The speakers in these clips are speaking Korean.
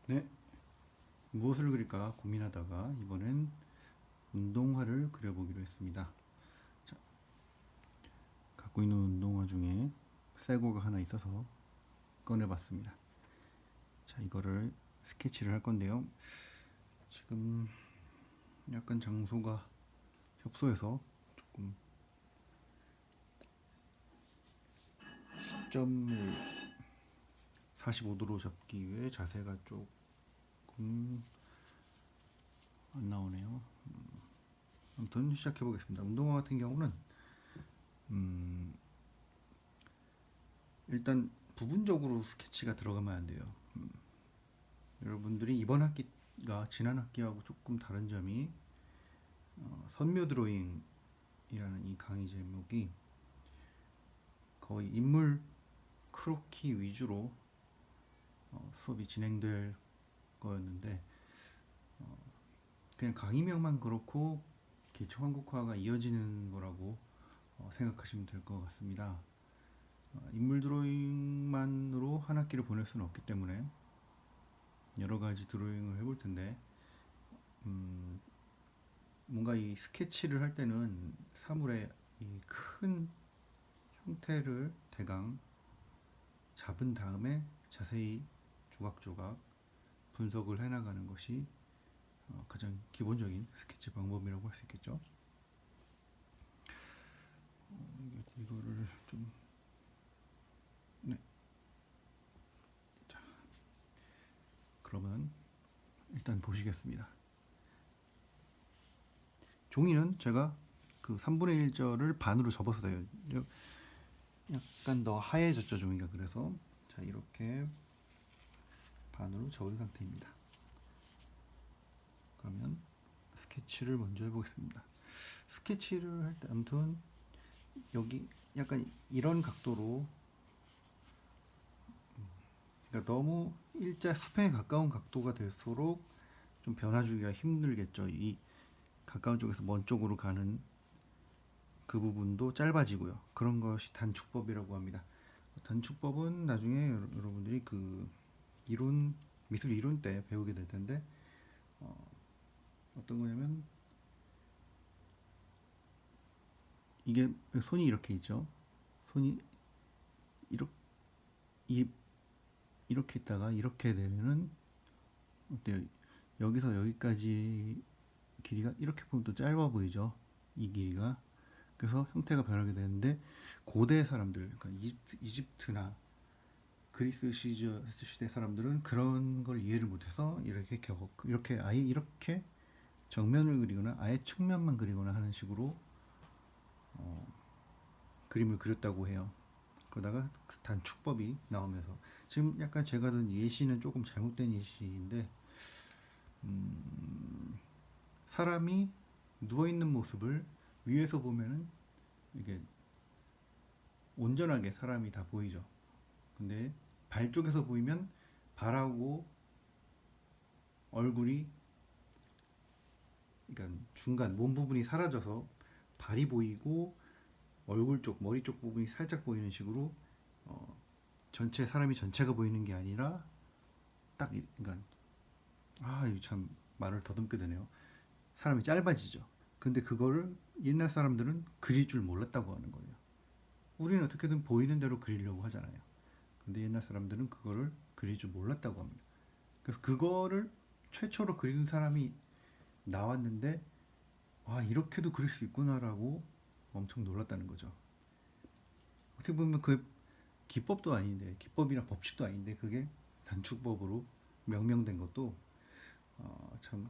네, 무엇을 그릴까 고민하다가 이번엔 운동화를 그려보기로 했습니다. 자, 갖고 있는 운동화 중에 새 거가 하나 있어서 꺼내봤습니다. 자, 이거를 스케치를 할 건데요. 지금 약간 장소가 협소해서 조금 시점을 45도로 잡기 위해 자세가 조금 안 나오네요. 아무튼 시작해 보겠습니다. 운동화 같은 경우는 음, 일단 부분적으로 스케치가 들어가면 안 돼요. 여러분들이 이번 학기가 지난 학기하고 조금 다른 점이 선묘 드로잉이라는 이 강의 제목이 거의 인물 크로키 위주로 수업이 진행될 거였는데 그냥 강의명만 그렇고 기초 한국화가 이어지는 거라고 생각하시면 될 것 같습니다. 인물 드로잉만으로 한 학기를 보낼 수는 없기 때문에 여러 가지 드로잉을 해볼 텐데 뭔가 이 스케치를 할 때는 사물의 이 큰 형태를 대강 잡은 다음에 자세히 조각조각 분석을 해나가는 것이 가장 기본적인 스케치 방법이라고 할 수 있겠죠. 이거를 좀 네. 자, 그러면 일단 보시겠습니다. 종이는 제가 그 3분의 1절을 반으로 접어서 돼요. 약간 더 하얘졌죠, 종이가. 그래서 자, 이렇게 반으로 접은 상태입니다. 그러면 스케치를 먼저 해보겠습니다. 스케치를 할 때 아무튼 여기 약간 이런 각도로, 그러니까 너무 일자 수평에 가까운 각도가 될수록 좀 변화주기가 힘들겠죠. 이 가까운 쪽에서 먼 쪽으로 가는 그 부분도 짧아지고요. 그런 것이 단축법이라고 합니다. 단축법은 나중에 여러분들이 그 이론, 미술 이론 때 배우게 될 텐데 어떤 거냐면 이게 손이 이렇게 있죠. 손이 이렇게 이렇게 있다가 이렇게 되면은 어때요? 여기서 여기까지 길이가 이렇게 보면 또 짧아 보이죠. 이 길이가. 그래서 형태가 변하게 되는데 고대 사람들, 그러니까 이집트나 그리스 시대 사람들은 그런 걸 이해를 못해서 이렇게 아예 이렇게 정면을 그리거나 아예 측면만 그리거나 하는 식으로 그림을 그렸다고 해요. 그러다가 그 단축법이 나오면서 지금 약간 제가 든 예시는 조금 잘못된 예시인데 사람이 누워 있는 모습을 위에서 보면은 이게 온전하게 사람이 다 보이죠. 근데 발 쪽에서 보이면 발하고 얼굴이, 그러니까 중간 몸 부분이 사라져서 발이 보이고 얼굴 쪽, 머리 쪽 부분이 살짝 보이는 식으로 전체 사람이 전체가 보이는 게 아니라 딱 그러니까 이거 참 말을 더듬게 되네요. 사람이 짧아지죠. 근데 그거를 옛날 사람들은 그릴 줄 몰랐다고 하는 거예요. 우리는 어떻게든 보이는 대로 그리려고 하잖아요. 근데 옛날 사람들은 그거를 그릴 줄 몰랐다고 합니다. 그래서 그거를 최초로 그리는 사람이 나왔는데 이렇게도 그릴 수 있구나라고 엄청 놀랐다는 거죠. 어떻게 보면 그 기법도 아닌데, 기법이나 법칙도 아닌데 그게 단축법으로 명명된 것도 참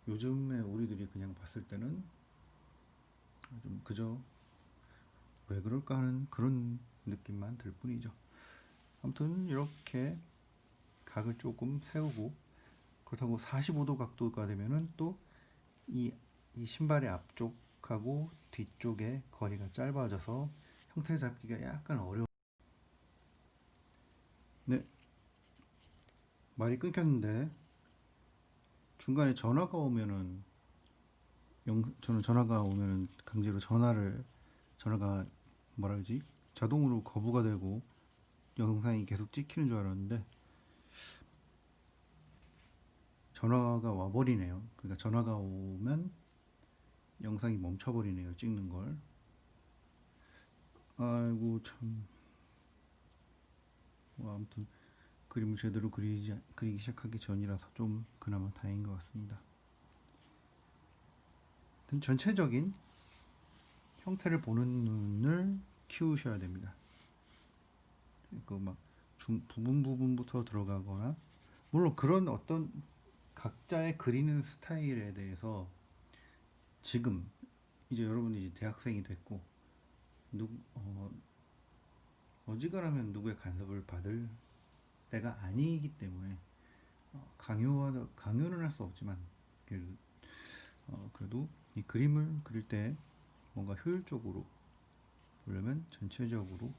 요즘에 우리들이 그냥 봤을 때는 좀 그저 왜 그럴까 하는 그런 느낌만 들 뿐이죠. 아무튼 이렇게 각을 조금 세우고, 그렇다고 45도 각도가 되면은 또 이 신발의 앞쪽하고 뒤쪽의 거리가 짧아져서 형태 잡기가 약간 어려워. 네, 말이 끊겼는데 중간에 저는 전화가 오면은 강제로 전화가 뭐라 그러지? 자동으로 거부가 되고 영상이 계속 찍히는 줄 알았는데 전화가 와버리네요. 그러니까 전화가 오면 영상이 멈춰버리네요. 찍는 걸. 아이고 참. 뭐 아무튼 그림을 제대로 그리기 시작하기 전이라서 좀 그나마 다행인 것 같습니다. 하여튼 전체적인 형태를 보는 눈을 키우셔야 됩니다. 그 막 부분부터 들어가거나, 물론 그런 어떤 각자의 그리는 스타일에 대해서 지금 이제 여러분이 이제 대학생이 됐고 어지간하면 누구의 간섭을 받을 때가 아니기 때문에 강요는 할 수 없지만 그래도 이 그림을 그릴 때 뭔가 효율적으로 그러면 전체적으로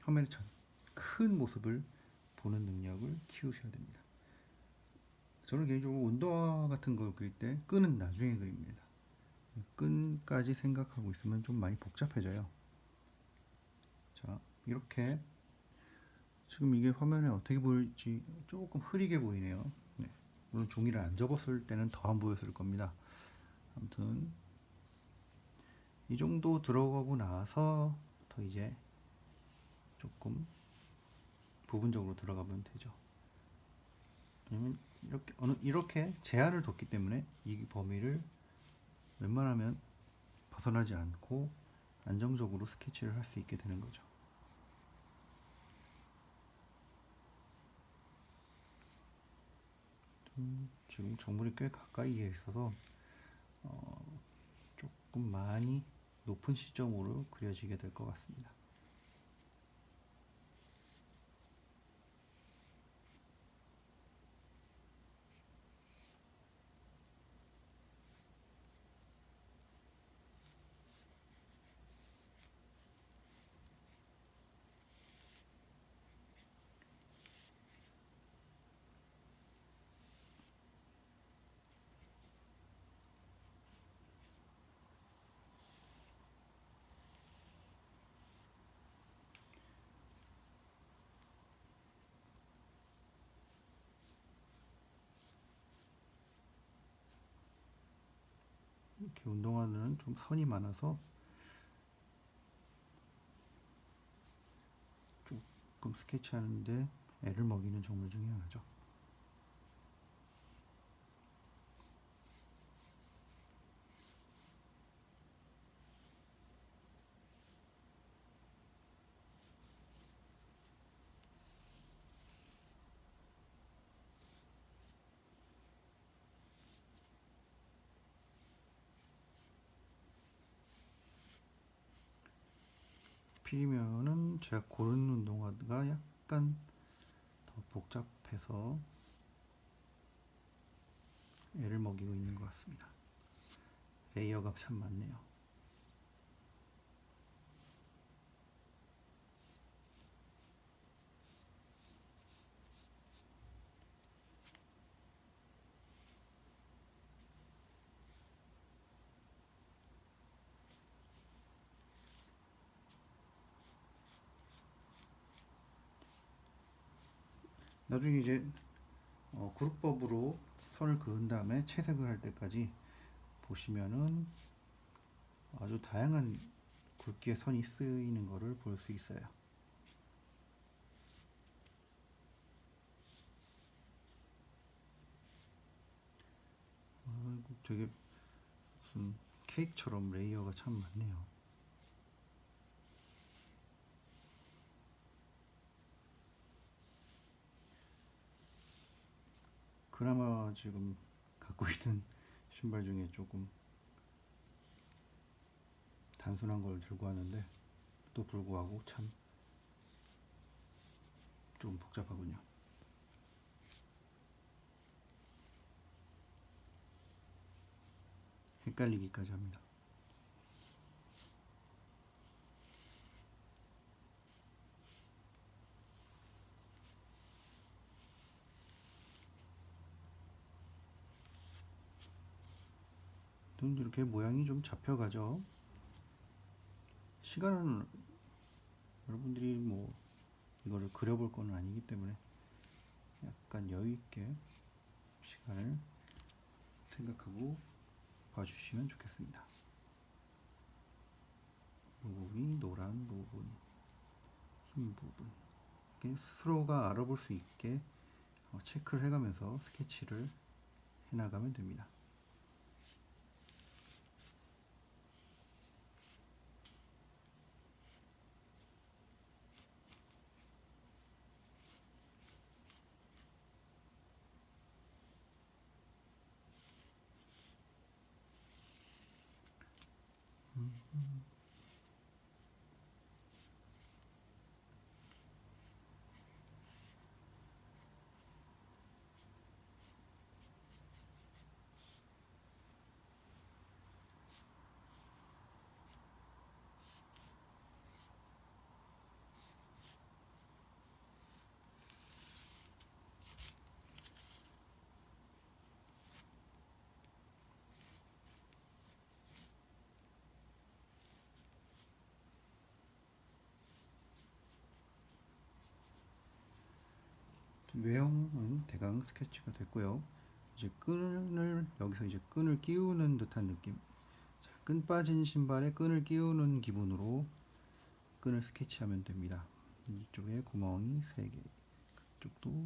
화면의 큰 모습을 보는 능력을 키우셔야 됩니다. 저는 개인적으로 운동화 같은 걸 그릴 때 끈은 나중에 그립니다. 끈까지 생각하고 있으면 좀 많이 복잡해져요. 자, 이렇게 지금 이게 화면에 어떻게 보일지 조금 흐리게 보이네요. 네. 물론 종이를 안 접었을 때는 더 안 보였을 겁니다. 아무튼 이 정도 들어가고 나서 더 이제 조금 부분적으로 들어가면 되죠. 왜냐면 이렇게 제한을 뒀기 때문에 이 범위를 웬만하면 벗어나지 않고 안정적으로 스케치를 할 수 있게 되는 거죠. 지금 정물이 꽤 가까이에 있어서 조금 많이 높은 시점으로 그려지게 될 것 같습니다. 이렇게 운동화는 좀 선이 많아서 조금 스케치하는데 애를 먹이는 정물 중에 하나죠. 필이면은 제가 고른 운동화가 약간 더 복잡해서 애를 먹이고 있는 것 같습니다. 레이어가 참 많네요. 나중에 이제 그룹법으로 선을 그은 다음에 채색을 할 때까지 보시면은 아주 다양한 굵기의 선이 쓰이는 것을 볼 수 있어요. 아이고, 되게 무슨 케이크처럼 레이어가 참 많네요. 그나마 지금 갖고 있는 신발 중에 조금 단순한 걸 들고 왔는데 또 불구하고 참 좀 복잡하군요. 헷갈리기까지 합니다. 이렇게 모양이 좀 잡혀가죠. 시간은 여러분들이 뭐 이거를 그려볼 건 아니기 때문에 약간 여유 있게 시간을 생각하고 봐주시면 좋겠습니다. 이 부분이 노란 부분, 흰 부분, 이렇게 스스로가 알아볼 수 있게 체크를 해가면서 스케치를 해나가면 됩니다. 외형은 대강 스케치가 됐고요. 이제 여기서 이제 끈을 끼우는 듯한 느낌. 자, 끈 빠진 신발에 끈을 끼우는 기분으로 끈을 스케치하면 됩니다. 이쪽에 구멍이 3개, 그쪽도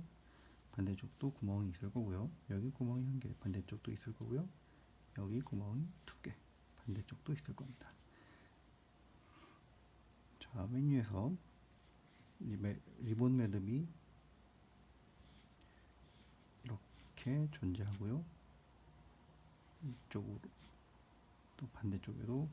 반대쪽도 구멍이 있을 거고요. 여기 구멍이 1개, 반대쪽도 있을 거고요. 여기 구멍이 2개, 반대쪽도 있을 겁니다. 자, 메뉴에서 리본 매듭이 이렇게 존재하고요. 이쪽으로 또 반대쪽에도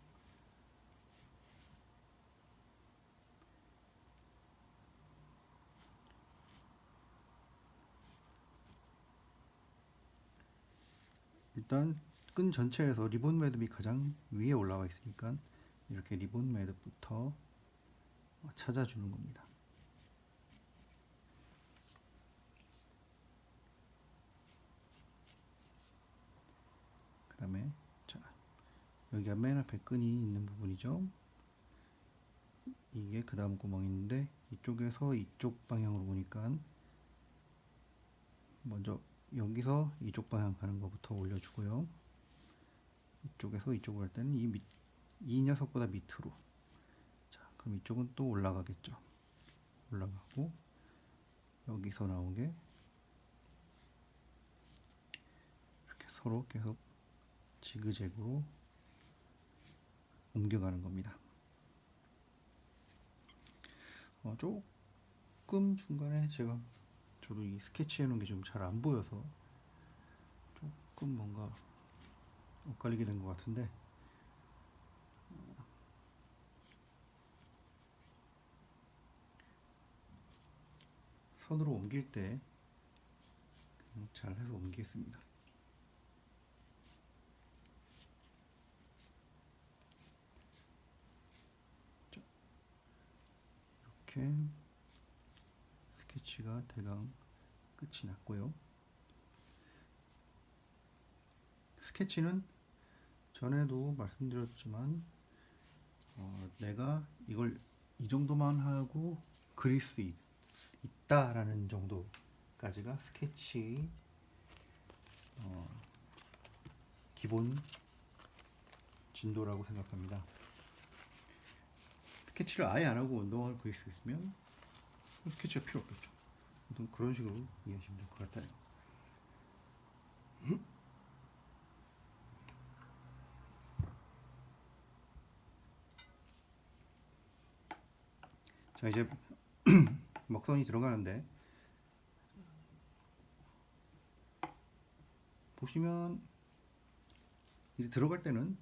일단 끈 전체에서 리본 매듭이 가장 위에 올라와 있으니까 이렇게 리본 매듭부터 찾아주는 겁니다. 그 다음에 자, 여기가 맨 앞에 끈이 있는 부분이죠. 이게 그 다음 구멍이 있는데 이쪽에서 이쪽 방향으로 보니까 먼저 여기서 이쪽 방향 가는 것부터 올려주고요. 이쪽에서 이쪽으로 할 때는 이 녀석보다 밑으로. 자, 그럼 이쪽은 또 올라가겠죠. 올라가고 여기서 나오게 이렇게 서로 계속 지그재그로 옮겨가는 겁니다. 조금 중간에 저도 이 스케치 해놓은 게 좀 잘 안 보여서 조금 뭔가 엇갈리게 된 것 같은데 선으로 옮길 때 잘 해서 옮기겠습니다. 자, 이렇게 스케치가 대강 끝이 났고요. 스케치는 전에도 말씀드렸지만 내가 이걸 이 정도만 하고 그릴 수 있다라는 정도까지가 스케치 기본 진도라고 생각합니다. 스케치를 아예 안 하고 운동을 그릴 수 있으면 스케치가 필요 없겠죠. 그런 식으로 이해하시면 될 것 같아요. 자, 이제 먹선이 들어가는데 보시면 이제 들어갈 때는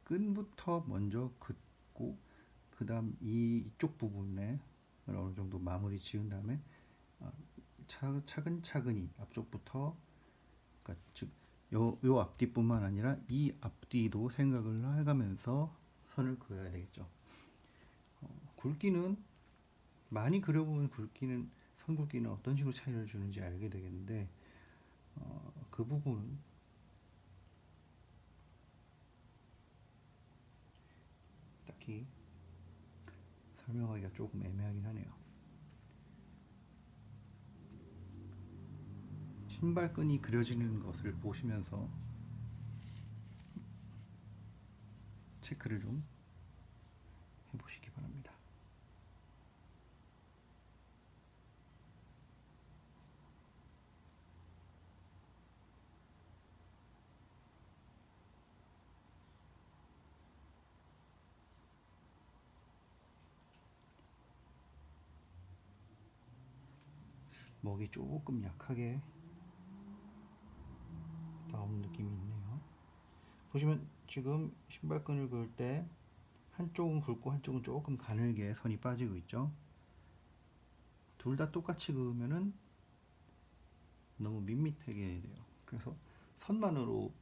끈부터 먼저 긋고 그 다음 이쪽 부분에 어느 정도 마무리 지은 다음에 차근차근히 앞쪽부터, 그러니까 즉 요 앞뒤뿐만 아니라 이 앞뒤도 생각을 해가면서 선을 그어야 되겠죠. 굵기는 많이 그려보면 선 굵기는 어떤 식으로 차이를 주는지 알게 되겠는데 그 부분은 딱히 설명하기가 조금 애매하긴 하네요. 신발끈이 그려지는 것을 보시면서 체크를 좀 해보시기 바랍니다. 먹이 조금 약하게 나오는 느낌이 있네요. 보시면 지금 신발끈을 그을 때 한쪽은 굵고 한쪽은 조금 가늘게 선이 빠지고 있죠. 둘 다 똑같이 그으면은 너무 밋밋하게 돼요. 그래서 선만으로도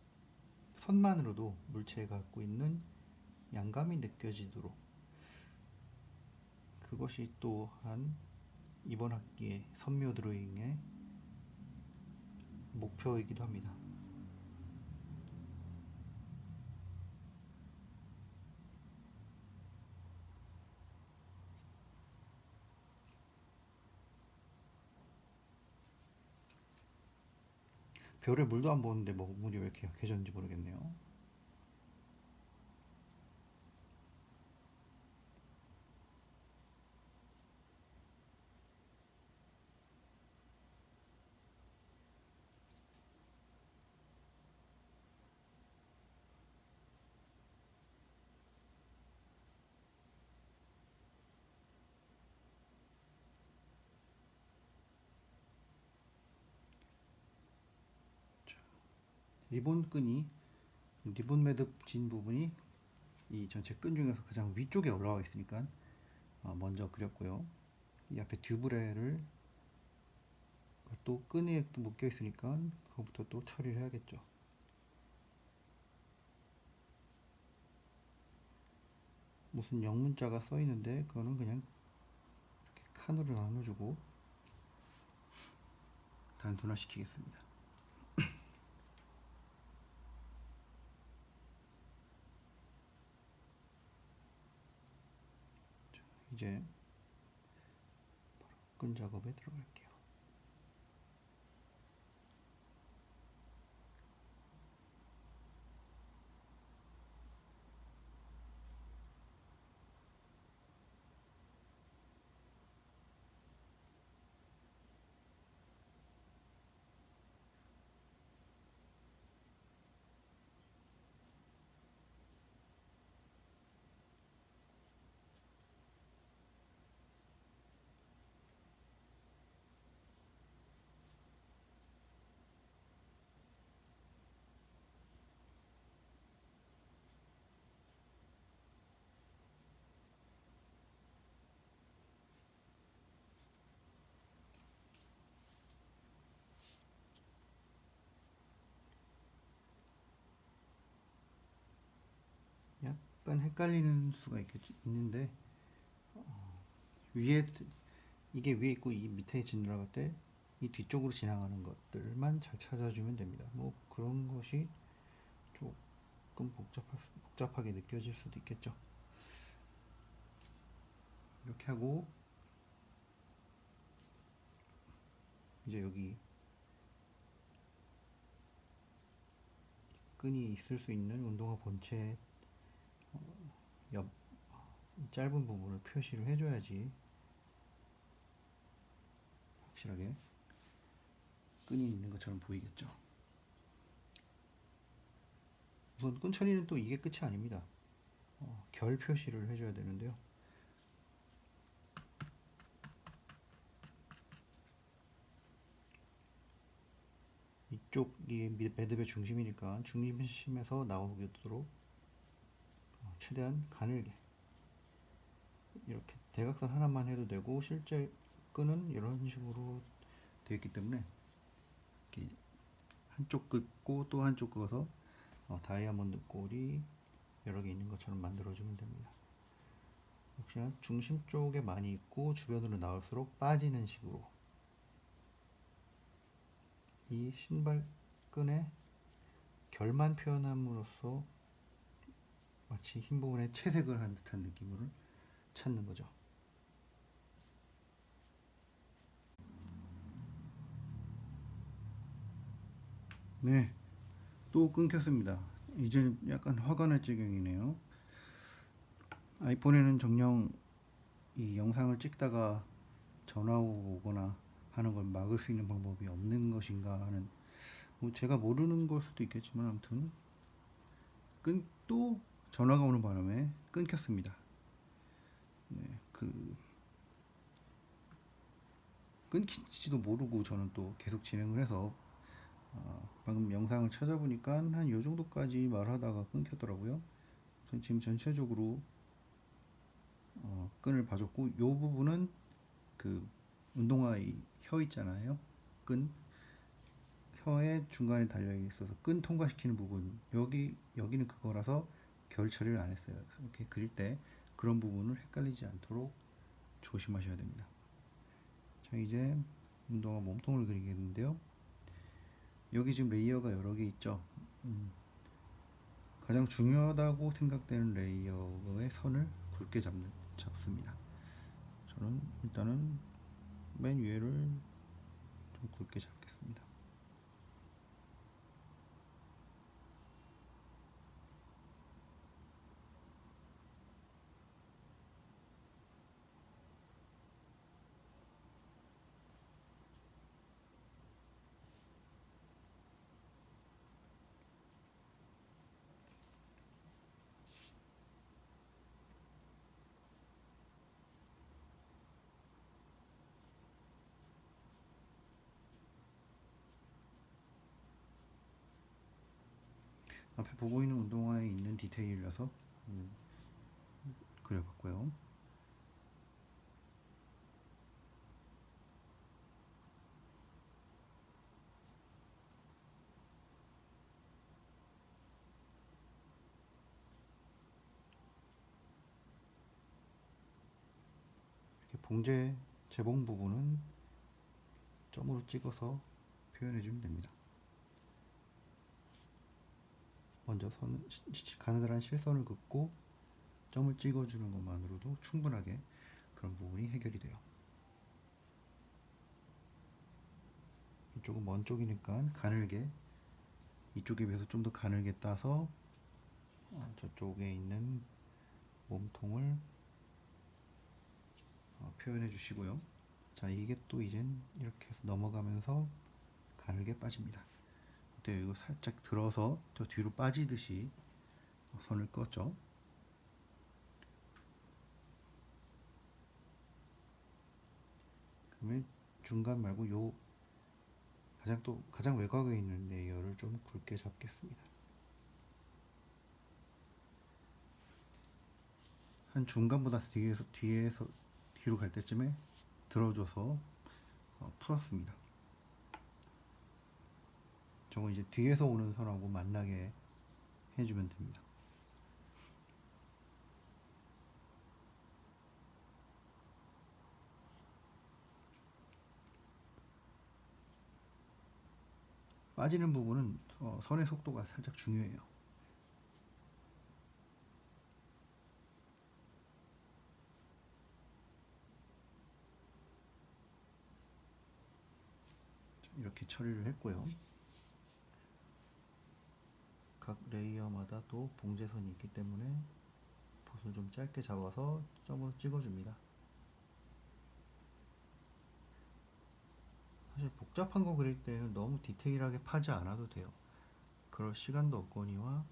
물체가 갖고 있는 양감이 느껴지도록, 그것이 또한 이번 학기의 선묘 드로잉의 목표이기도 합니다. 별에 물도 안 부었는데 물이 왜 이렇게 약해졌는지 모르겠네요. 리본 매듭 진 부분이 이 전체 끈 중에서 가장 위쪽에 올라와 있으니까 먼저 그렸고요. 이 앞에 듀브레를 또 끈에 또 묶여 있으니까 그거부터 또 처리를 해야겠죠. 무슨 영문자가 써 있는데 그거는 그냥 이렇게 칸으로 나눠주고 단순화 시키겠습니다. 이제 끈 작업에 들어갈게요. 약간 헷갈리는 수가 있는데 위에 이게 위에 있고 이 밑에 지나갈 때 이 뒤쪽으로 지나가는 것들만 잘 찾아주면 됩니다. 뭐 그런 것이 조금 복잡하게 느껴질 수도 있겠죠. 이렇게 하고 이제 여기 끈이 있을 수 있는 운동화 본체 옆 짧은 부분을 표시를 해줘야지 확실하게 끈이 있는 것처럼 보이겠죠. 우선 끈 처리는 또 이게 끝이 아닙니다. 결 표시를 해줘야 되는데요. 이쪽이 매듭의 중심이니까 중심에서 나오도록 최대한 가늘게 이렇게 대각선 하나만 해도 되고, 실제 끈은 이런 식으로 되어 있기 때문에 이렇게 한쪽 긋고 또 한쪽 긋어서 다이아몬드 꼴이 여러 개 있는 것처럼 만들어주면 됩니다. 역시나 중심 쪽에 많이 있고 주변으로 나올수록 빠지는 식으로 이 신발끈의 결만 표현함으로써 마치 흰 부분에 채색을 한 듯한 느낌을 찾는 거죠. 네, 또 끊겼습니다. 이제 약간 화가 날 지경이네요. 아이폰에는 정녕 이 영상을 찍다가 전화 오거나 하는 걸 막을 수 있는 방법이 없는 것인가 하는, 뭐 제가 모르는 걸 수도 있겠지만 아무튼 또 전화가 오는 바람에 끊겼습니다. 네, 끊긴지도 모르고 저는 또 계속 진행을 해서 방금 영상을 찾아보니까 한 요 정도까지 말하다가 끊겼더라고요. 지금 전체적으로 끈을 봐줬고, 요 부분은 그 운동화 혀 있잖아요. 끈 혀의 중간에 달려 있어서 끈 통과시키는 부분, 여기는 그거라서 결 처리를 안 했어요. 이렇게 그릴 때 그런 부분을 헷갈리지 않도록 조심하셔야 됩니다. 자, 이제 운동화 몸통을 그리겠는데요. 여기 지금 레이어가 여러 개 있죠. 가장 중요하다고 생각되는 레이어의 선을 굵게 잡습니다. 저는 일단은 맨 위에를 좀 굵게 잡겠습니다. 앞에 보고 있는 운동화에 있는 디테일이라서 그려봤고요. 이렇게 봉제 재봉 부분은 점으로 찍어서 표현해주면 됩니다. 먼저 가느다란 실선을 긋고 점을 찍어주는 것만으로도 충분하게 그런 부분이 해결이 돼요. 이쪽은 먼 쪽이니까 가늘게, 이쪽에 비해서 좀 더 가늘게 따서 저쪽에 있는 몸통을 표현해 주시고요. 자, 이게 또 이젠 이렇게 해서 넘어가면서 가늘게 빠집니다. 어때요? 이거 살짝 들어서 저 뒤로 빠지듯이 선을 껐죠. 그러면 중간 말고 요 가장 외곽에 있는 레이어를 좀 굵게 잡겠습니다. 한 중간보다 뒤에서 뒤로 갈 때쯤에 들어줘서 풀었습니다. 저거 이제 뒤에서 오는 선하고 만나게 해주면 됩니다. 빠지는 부분은 선의 속도가 살짝 중요해요. 이렇게 처리를 했고요. 각 레이어마다 또 봉제선이 있기 때문에 봇을 좀 짧게 잡아서 점으로 찍어줍니다. 사실 복잡한 거 그릴 때는 너무 디테일하게 파지 않아도 돼요. 그럴 시간도 없거니와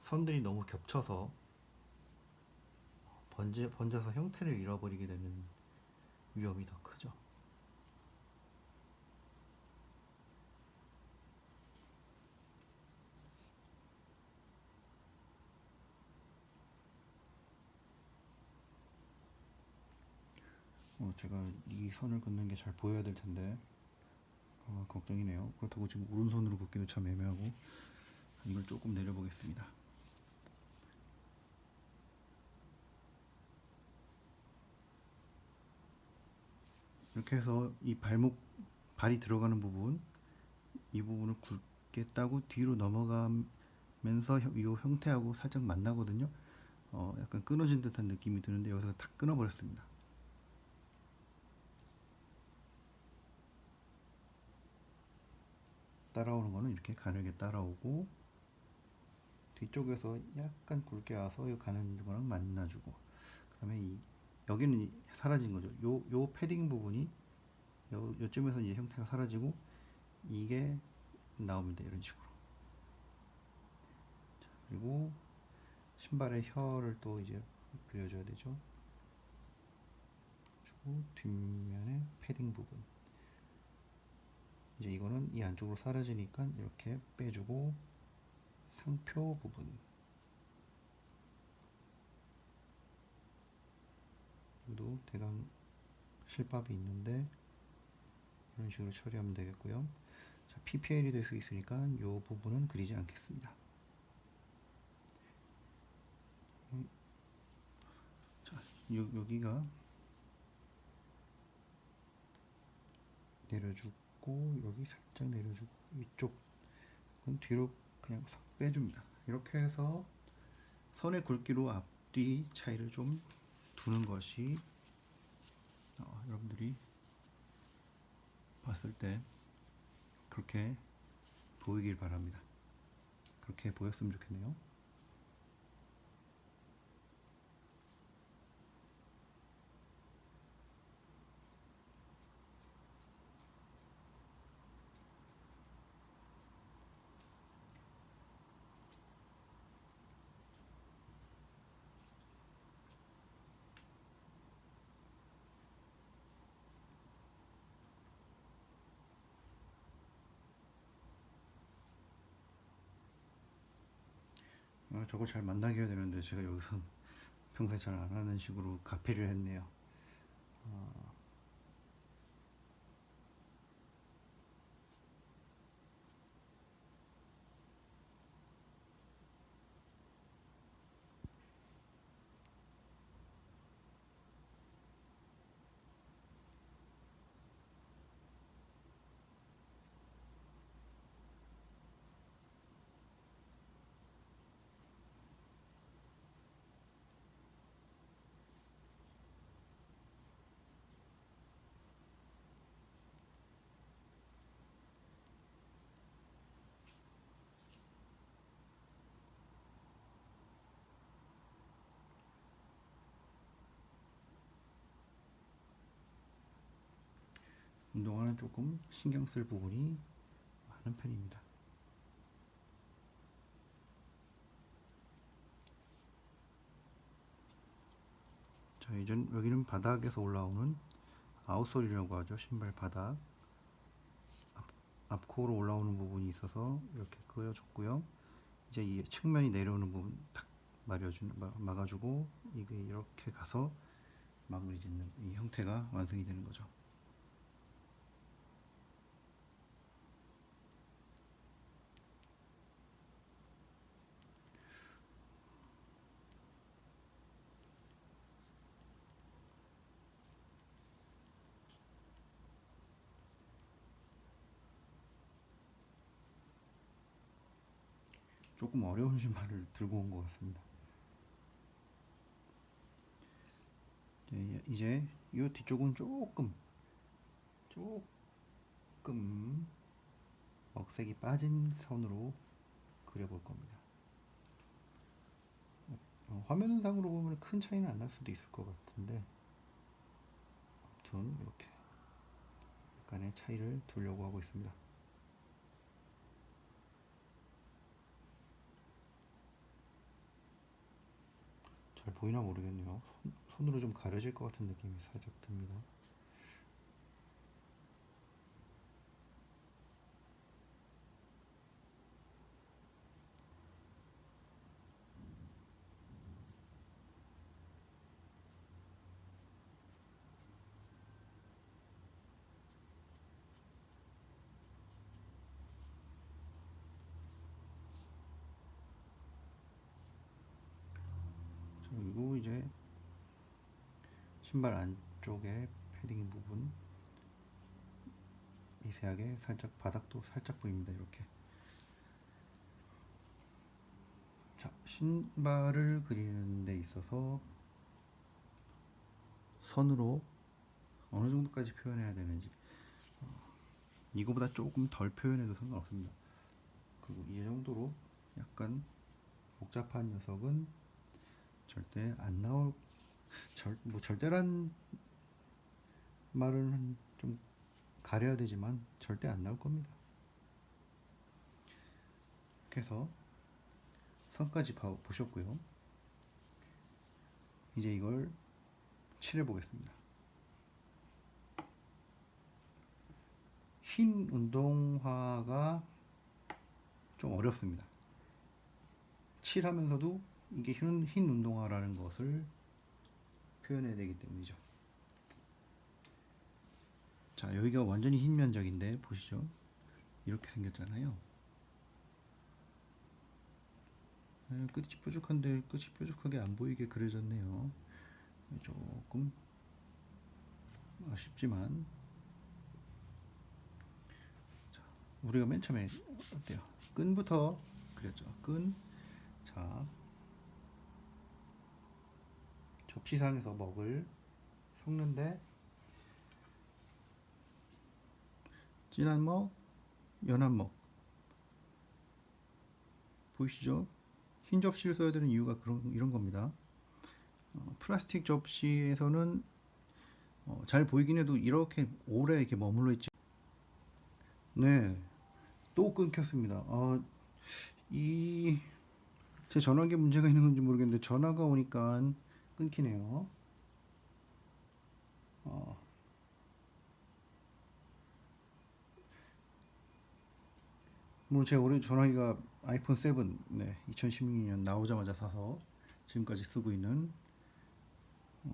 선들이 너무 겹쳐서 번져서 형태를 잃어버리게 되는 위험이 더 크죠. 제가 이 선을 긋는 게 잘 보여야 될 텐데 걱정이네요. 그렇다고 지금 오른손으로 긋기도 참 애매하고, 이걸 조금 내려보겠습니다. 이렇게 해서 이 발이 들어가는 부분, 이 부분을 굵게 따고 뒤로 넘어가면서 이 형태하고 살짝 만나거든요. 약간 끊어진 듯한 느낌이 드는데 여기서 탁 끊어버렸습니다. 따라오는 거는 이렇게 가늘게 따라오고 뒤쪽에서 약간 굵게 와서 이 가는 거랑 만나주고 그 다음에 여기는 사라진 거죠. 요 패딩 부분이 요쯤에서 이제 형태가 사라지고 이게 나옵니다. 이런 식으로. 자, 그리고 신발의 혀를 또 이제 그려줘야 되죠. 그리고 뒷면의 패딩 부분. 이제 이거는 이 안쪽으로 사라지니까 이렇게 빼주고 상표 부분. 여기도 대강 실밥이 있는데 이런 식으로 처리하면 되겠고요. 자, PPL이 될 수 있으니까 이 부분은 그리지 않겠습니다. 자, 여기가 내려주고 여기 살짝 내려주고 이쪽은 뒤로 그냥 싹 빼줍니다. 이렇게 해서 선의 굵기로 앞뒤 차이를 좀 두는 것이 여러분들이 봤을 때 그렇게 보이길 바랍니다. 그렇게 보였으면 좋겠네요. 저걸 잘 만나게 해야 되는데 제가 여기서 평소에 잘 안 하는 식으로 가피를 했네요. 운동화는 조금 신경 쓸 부분이 많은 편입니다. 자, 이제 여기는 바닥에서 올라오는 아웃솔이라고 하죠. 신발 바닥 앞코어로 올라오는 부분이 있어서 이렇게 그어줬고요. 이제 이 측면이 내려오는 부분 탁 막아주고 이게 이렇게 가서 마무리 짓는 이 형태가 완성이 되는 거죠. 조금 어려운 신발을 들고 온 것 같습니다. 이제 이 뒤쪽은 조금 억색이 빠진 선으로 그려볼 겁니다. 화면 영상으로 보면 큰 차이는 안 날 수도 있을 것 같은데 아무튼 이렇게 약간의 차이를 두려고 하고 있습니다. 잘 보이나 모르겠네요. 손으로 좀 가려질 것 같은 느낌이 살짝 듭니다. 그리고 이제 신발 안쪽에 패딩 부분 미세하게 살짝 바닥도 살짝 보입니다. 이렇게. 자, 신발을 그리는 데 있어서 선으로 어느 정도까지 표현해야 되는지 이거보다 조금 덜 표현해도 상관없습니다. 그리고 이 정도로 약간 복잡한 녀석은 절대 안 나올 뭐 절대란 말은 좀 가려야 되지만 절대 안 나올 겁니다. 그래서 선까지 보셨고요. 이제 이걸 칠해 보겠습니다. 흰 운동화가 좀 어렵습니다. 칠하면서도 이게 흰 운동화라는 것을 표현해야 되기 때문이죠. 자, 여기가 완전히 흰 면적인데 보시죠. 이렇게 생겼잖아요. 끝이 뾰족한데 끝이 뾰족하게 안 보이게 그려졌네요. 조금 아쉽지만 자, 우리가 맨 처음에 어때요? 끈부터 그렸죠. 끈. 자, 접시상에서 먹을 섞는데 진한 먹, 연한 먹 보이시죠? 흰 접시를 써야 되는 이유가 이런 겁니다. 플라스틱 접시에서는 잘 보이긴 해도 이렇게 오래 이렇게 머물러 있지. 네, 또 끊겼습니다. 제 전화기에 문제가 있는 건지 모르겠는데 전화가 오니까 끊기네요. 물론 제 올해 전화기가 아이폰 7, 네, 2016년 나오자마자 사서 지금까지 쓰고 있는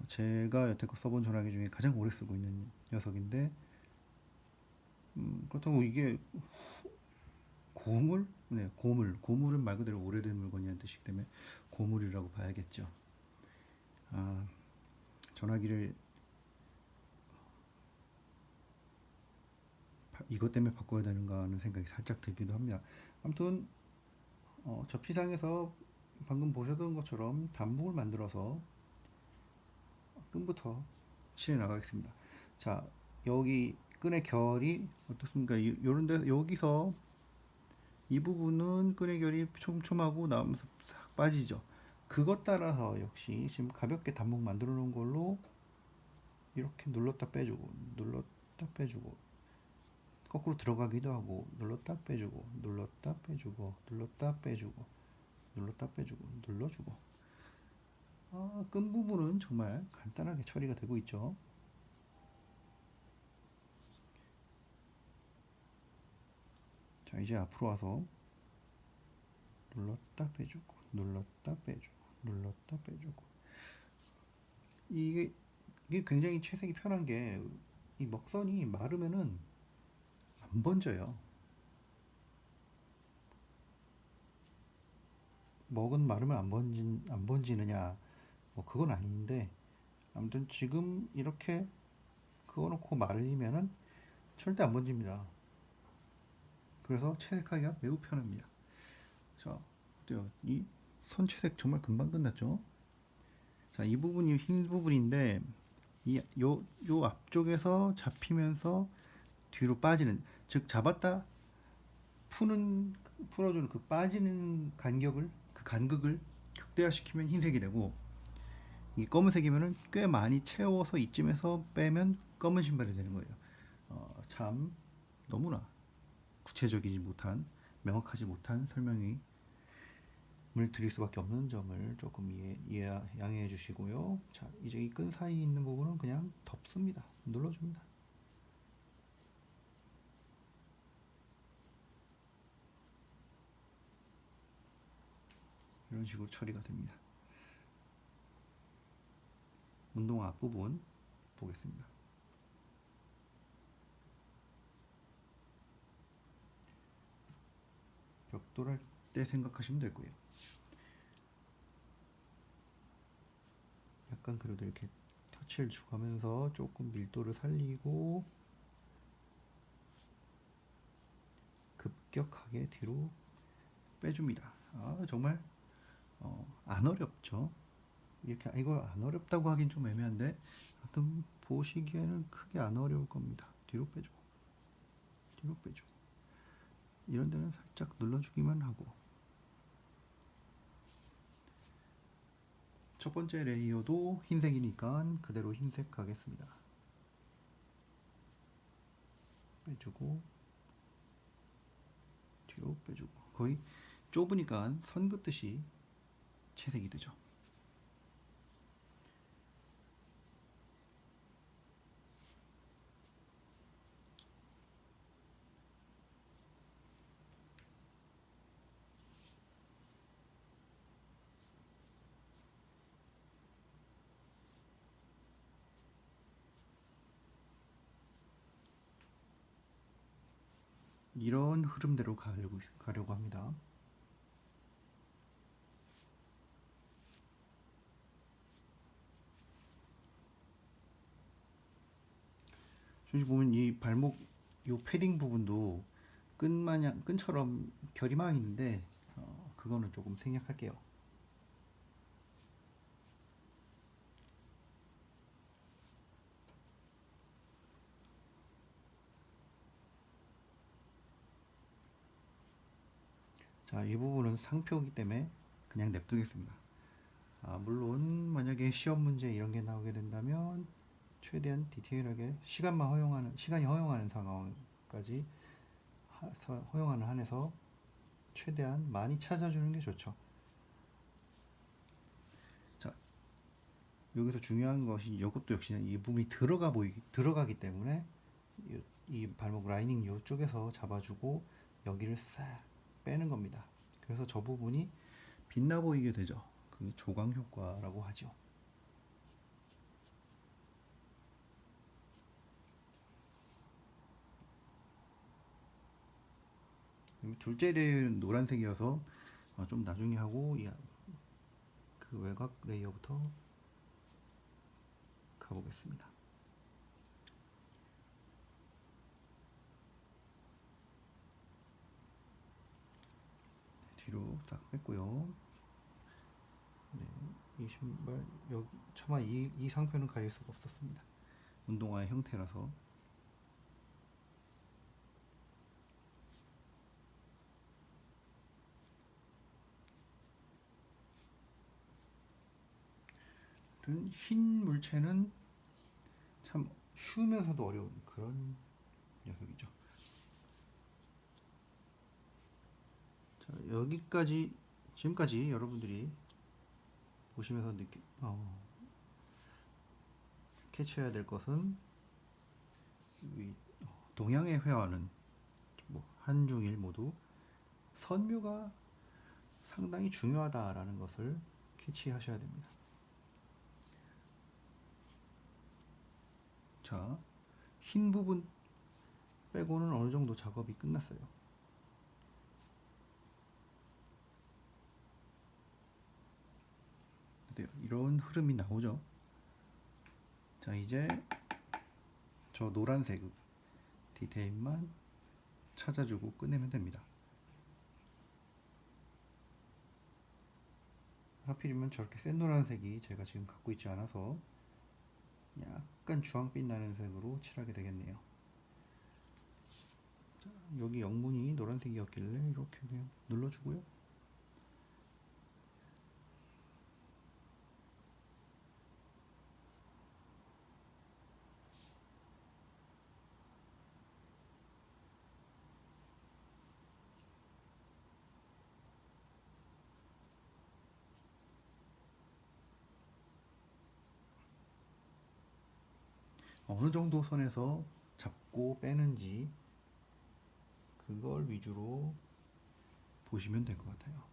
제가 여태껏 써본 전화기 중에 가장 오래 쓰고 있는 녀석인데 그렇다고 이게 고물? 네, 고물은 말 그대로 오래된 물건이라는 뜻이기 때문에 고물이라고 봐야겠죠. 전화기를 이것 때문에 바꿔야 되는가 하는 생각이 살짝 들기도 합니다. 아무튼 접시상에서 방금 보셨던 것처럼 단목을 만들어서 끈부터 칠해 나가겠습니다. 자, 여기 끈의 결이 어떻습니까? 요런데 여기서 이 부분은 끈의 결이 촘촘하고 나오면서 싹 빠지죠. 그것 따라서 역시 지금 가볍게 단목 만들어 놓은 걸로 이렇게 눌렀다 빼주고 눌렀다 빼주고 거꾸로 들어가기도 하고 눌렀다 빼주고 눌렀다 빼주고 눌렀다 빼주고 눌렀다 빼주고 눌러주고 끈 부분은 정말 간단하게 처리가 되고 있죠. 자, 이제 앞으로 와서 눌렀다 빼주고 눌렀다 빼주고 눌렀다 빼주고 이게 굉장히 채색이 편한 게 이 먹선이 마르면은 안 번져요. 먹은 마르면 안 번지느냐 뭐 그건 아닌데 아무튼 지금 이렇게 그어놓고 말리면은 절대 안 번집니다. 그래서 채색하기가 매우 편합니다. 자, 어때요? 이 선채색 정말 금방 끝났죠? 자, 이 부분이 흰 부분인데 요 앞쪽에서 잡히면서 뒤로 빠지는, 즉 잡았다 풀어주는 그 빠지는 간극을 극대화시키면 흰색이 되고, 이 검은색이면은 꽤 많이 채워서 이쯤에서 빼면 검은 신발이 되는 거예요. 참 너무나 구체적이지 못한, 명확하지 못한 설명을 드릴 수밖에 없는 점을 조금 양해해 주시고요. 자, 이제 이 끈 사이에 있는 부분은 그냥 덮습니다. 눌러줍니다. 이런 식으로 처리가 됩니다. 운동화 앞부분 보겠습니다. 벽돌할 때 생각하시면 될 거예요. 약간 그래도 이렇게 터치를 주면서 조금 밀도를 살리고 급격하게 뒤로 빼줍니다. 정말 안 어렵죠. 이렇게 이거 안 어렵다고 하긴 좀 애매한데 하여튼 보시기에는 크게 안 어려울 겁니다. 뒤로 빼주고 뒤로 빼주고 이런 데는 살짝 눌러주기만 하고 첫 번째 레이어도 흰색이니까 그대로 흰색 가겠습니다. 빼주고 뒤로 빼주고 거의 좁으니까 선 긋듯이 채색이 되죠. 이런 흐름대로 가려고 합니다. 지금 보면 이 발목 요 패딩 부분도 끈처럼 결이 막 있는데 그거는 조금 생략할게요. 자, 이 부분은 상표이기 때문에 그냥 냅두겠습니다. 물론 만약에 시험 문제 이런 게 나오게 된다면 최대한 디테일하게 시간이 허용하는 상황까지 허용하는 한에서 최대한 많이 찾아주는 게 좋죠. 자, 여기서 중요한 것이 이것도 역시 이 부분이 들어가기 때문에 이 발목 라이닝 이쪽에서 잡아주고 여기를 싹 빼는 겁니다. 그래서 저 부분이 빛나 보이게 되죠. 그 조광 효과라고 하죠. 둘째 레이어는 노란색이어서 좀 나중에 하고 그 외곽 레이어부터 가보겠습니다. 뒤로 싹 뺐고요. 네, 이 신발 여기 차마 이 상표는 가릴 수가 없었습니다. 운동화의 형태라서. 흰 물체는 참 쉬우면서도 어려운 그런 녀석이죠. 자, 지금까지 여러분들이 보시면서 캐치해야 될 것은 동양의 회화는 한중일 모두 선묘가 상당히 중요하다라는 것을 캐치하셔야 됩니다. 자, 흰 부분 빼고는 어느 정도 작업이 끝났어요. 이런 흐름이 나오죠. 자, 이제 저 노란색 디테일만 찾아주고 끝내면 됩니다. 하필이면 저렇게 센 노란색이 제가 지금 갖고 있지 않아서 약간 주황빛 나는 색으로 칠하게 되겠네요. 자, 여기 영문이 노란색이었길래 이렇게 그냥 눌러주고요. 어느 정도 선에서 잡고 빼는지 그걸 위주로 보시면 될 것 같아요.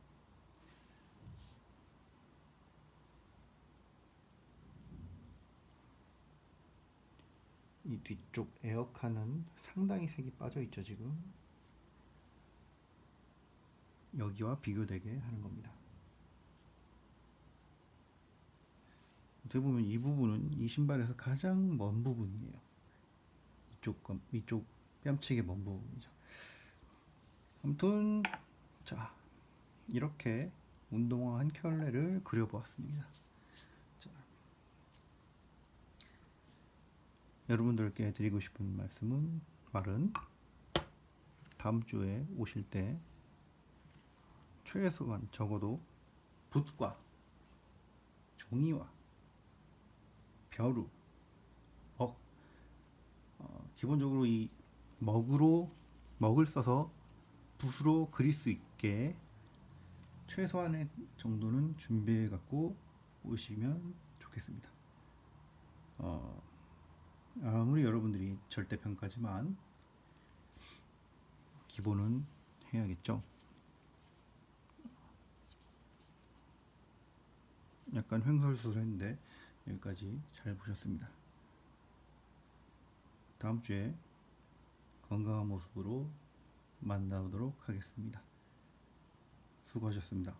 이 뒤쪽 에어칸은 상당히 색이 빠져 있죠, 지금. 여기와 비교되게 하는 겁니다. 어떻게 보면 이 부분은 이 신발에서 가장 먼 부분이에요. 이쪽 뺨치게 먼 부분이죠. 아무튼 자, 이렇게 운동화 한 켤레를 그려보았습니다. 자, 여러분들께 드리고 싶은 말은 다음 주에 오실 때 최소한 적어도 붓과 종이와 벼루, 기본적으로 이 먹을 써서 붓으로 그릴 수 있게 최소한의 정도는 준비해 갖고 오시면 좋겠습니다. 아무리 여러분들이 절대평가지만 기본은 해야겠죠. 약간 횡설수설했는데 여기까지 잘 보셨습니다. 다음 주에 건강한 모습으로 만나보도록 하겠습니다. 수고하셨습니다.